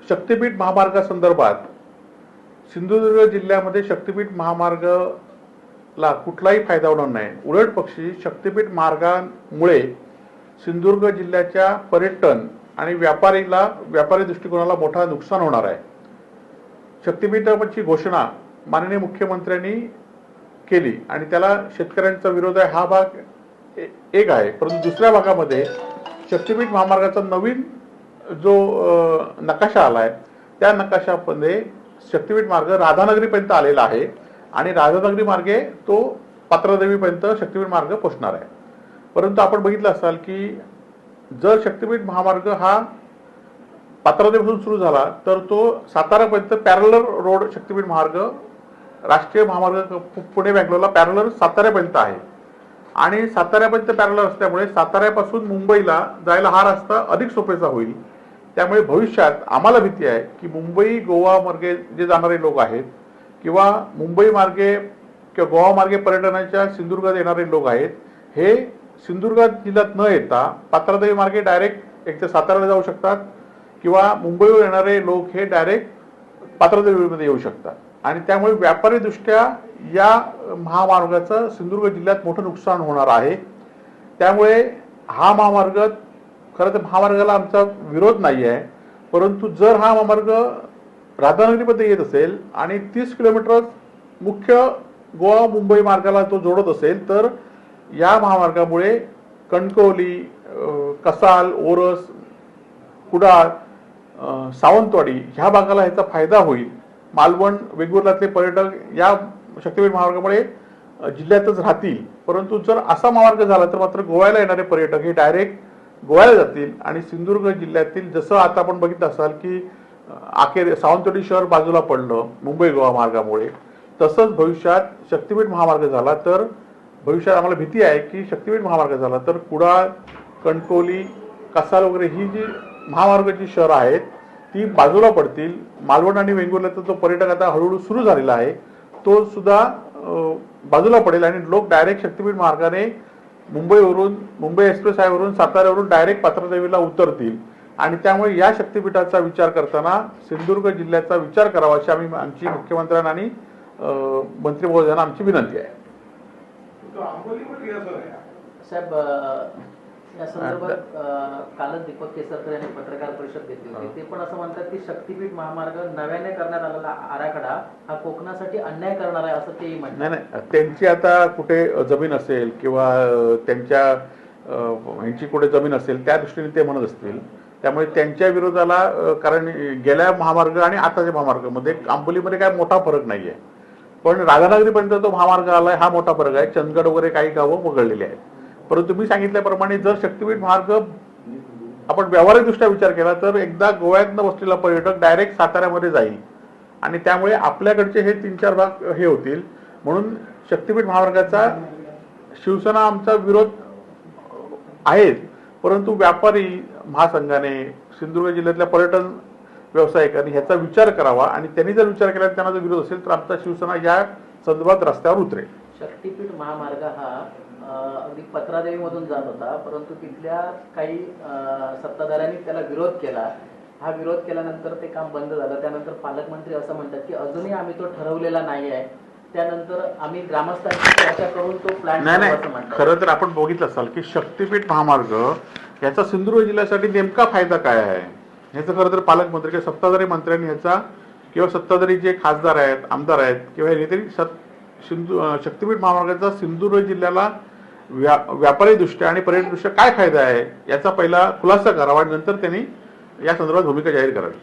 शक्तीपीठ महामार्गासंदर्भात सिंधुदुर्ग जिल्ह्यामध्ये शक्तीपीठ महामार्गाला कुठलाही फायदा होणार नाही। उलट पक्षी शक्तीपीठ मार्गामुळे सिंधुदुर्ग जिल्ह्याच्या पर्यटन आणि व्यापारी दृष्टिकोनाला मोठा नुकसान होणार आहे। शक्तीपीठाची घोषणा माननीय मुख्यमंत्र्यांनी केली आणि त्याला शेतकऱ्यांचा विरोध आहे, हा भाग एक आहे। परंतु दुसऱ्या भागामध्ये शक्तीपीठ महामार्गाचा नवीन जो नकाशा आलाय त्या नकाशामध्ये शक्तीपीठ मार्ग राधानगरीपर्यंत आलेला आहे आणि राधानगरी मार्गे तो पात्रादेवीपर्यंत शक्तीपीठ मार्ग पोहोचणार आहे। परंतु आपण बघितलं असाल की जर शक्तीपीठ महामार्ग हा पात्रादेवीपासून सुरू झाला तर तो सातारापर्यंत पॅरलर रोड शक्तीपीठ मार्ग राष्ट्रीय महामार्ग पुणे बँगलोरला पॅरलर साताऱ्यापर्यंत आहे आणि साताऱ्यापर्यंत पॅरलर असल्यामुळे साताऱ्यापासून मुंबईला जायला हा रस्ता अधिक सोपेचा होईल। त्यामुळे भविष्यात आम्हाला भीती आहे की मुंबई गोवा मार्गे जे जाणारे लोक आहेत किंवा मुंबई मार्गे किंवा गोवा मार्गे पर्यटनाच्या सिंधुदुर्गात येणारे लोक आहेत, हे सिंधुदुर्ग जिल्ह्यात न येता पात्रादेवी मार्गे डायरेक्ट एक तर साताऱ्याला जाऊ शकतात किंवा मुंबईवर येणारे लोक हे डायरेक्ट पात्रादेवीमध्ये येऊ शकतात आणि त्यामुळे व्यापारी दृष्ट्या या महामार्गाचं सिंधुदुर्ग जिल्ह्यात मोठं नुकसान होणार आहे। त्यामुळे हा महामार्ग खरं तर महामार्गाला आमचा विरोध नाही आहे, परंतु जर हा महामार्ग राधानगरीमध्ये येत असेल आणि 30 किलोमीटर मुख्य गोवा मुंबई मार्गाला तो जोडत असेल तर या महामार्गामुळे कणकवली, कसाल, ओरस, कुडाळ, सावंतवाडी ह्या भागाला ह्याचा फायदा होईल। मालवण वेंगुर्ल्यातले पर्यटक या शक्तीपीठ महामार्गामुळे जिल्ह्यातच राहतील। परंतु जर असा महामार्ग झाला तर मात्र गोव्याला येणारे पर्यटक हे डायरेक्ट गोव्याला जातील आणि सिंधुदुर्ग जिल्ह्यातील जसं आता आपण बघितलं असाल की अखेर सावंतवाडी शहर बाजूला पडलं मुंबई गोवा मार्गामुळे, तसंच भविष्यात शक्तीपीठ महामार्ग झाला तर भविष्यात आम्हाला भीती आहे की शक्तीपीठ महामार्ग झाला तर कुडाळ, कणकवली, कसाल वगैरे ही जी महामार्गाची शहरं आहेत ती बाजूला पडतील। मालवण आणि वेंगुर्ल्याचा जो पर्यटक आता हळूहळू सुरू झालेला आहे तो सुद्धा बाजूला पडेल आणि लोक डायरेक्ट शक्तीपीठ मार्गाने मुंबई एक्सप्रेस हायवेवरून साताऱ्यावरून डायरेक्ट पात्रादेवीला उतरतील आणि त्यामुळे या शक्तीपीठाचा विचार करताना सिंधुदुर्ग जिल्ह्याचा विचार करावा अशी आमची मुख्यमंत्र्यांना आणि मंत्री महोदयांना आमची विनंती आहे। साहेब, या संदर्भात कालच दीपक केसरकर यांनी पत्रकार परिषद घेतली होती। ते पण असं म्हणतात की शक्तीपीठ महामार्ग नव्याने करण्यात आलेला आराखडा हा कोकणासाठी अन्याय करणार आहे असं तेही म्हणतात। नाही, त्यांची आता कुठे जमीन असेल किंवा त्यांच्या ह्यांची कुठे जमीन असेल त्या दृष्टीने ते म्हणत असतील। त्यामुळे त्यांच्या विरोधाला कारण गेल्या महामार्ग आणि आताच्या महामार्गामध्ये आंबोलीमध्ये काय मोठा फरक नाहीये, पण राधानगरीपर्यंत तो महामार्ग आलाय हा मोठा फरक आहे। चंदगड वगैरे काही गावं वगळलेली आहेत। परंतु मी सांगितल्याप्रमाणे जर शक्तीपीठ मार्ग आपण व्यावहारिकदृष्ट्या विचार केला तर एकदा गोव्यातनं बसलेला पर्यटक डायरेक्ट साताऱ्यामध्ये जाईल आणि त्यामुळे आपल्याकडचे हे 3-4 भाग हे होतील। म्हणून शक्तीपीठ महामार्गाचा शिवसेना आमचा विरोध आहे, परंतु व्यापारी महासंघाने सिंधुदुर्ग जिल्ह्यातल्या पर्यटन व्यावसायिकांनी ह्याचा विचार करावा आणि त्यांनी जर विचार केला त्यांना जर विरोध असेल तर आमचा शिवसेना या संदर्भात रस्त्यावर उतरेल। शक्तीपीठ महामार्ग हा अगदी पत्रादेवीमधून जात होता, परंतु तिथल्या काही सत्ताधाऱ्यांनी त्याला विरोध केला। हा विरोध केल्यानंतर ते काम बंद झालं। त्यानंतर पालकमंत्री असं म्हणतात की अजूनही आम्ही तो ठरवलेला नाही आहे, त्यानंतर आम्ही ग्रामस्थांची चर्चा करून तो प्लॅन नाही, खरं तर आपण बघितलं असाल की शक्तीपीठ महामार्ग याचा सिंधुदुर्ग जिल्ह्यासाठी नेमका फायदा काय आहे ह्याचं खरं तर पालकमंत्री किंवा सत्ताधारी मंत्र्यांनी ह्याचा किंवा सत्ताधारी जे खासदार आहेत, आमदार आहेत किंवा हे तरी शक्तीपीठ महामार्गाचा सिंधुदुर्ग जिल्ह्याला व्यापारी दृष्ट्या आणि पर्यटन दृष्ट्या काय फायदा आहे याचा पहिला खुलासा करावा आणि नंतर त्यांनी या संदर्भात भूमिका जाहीर करावी।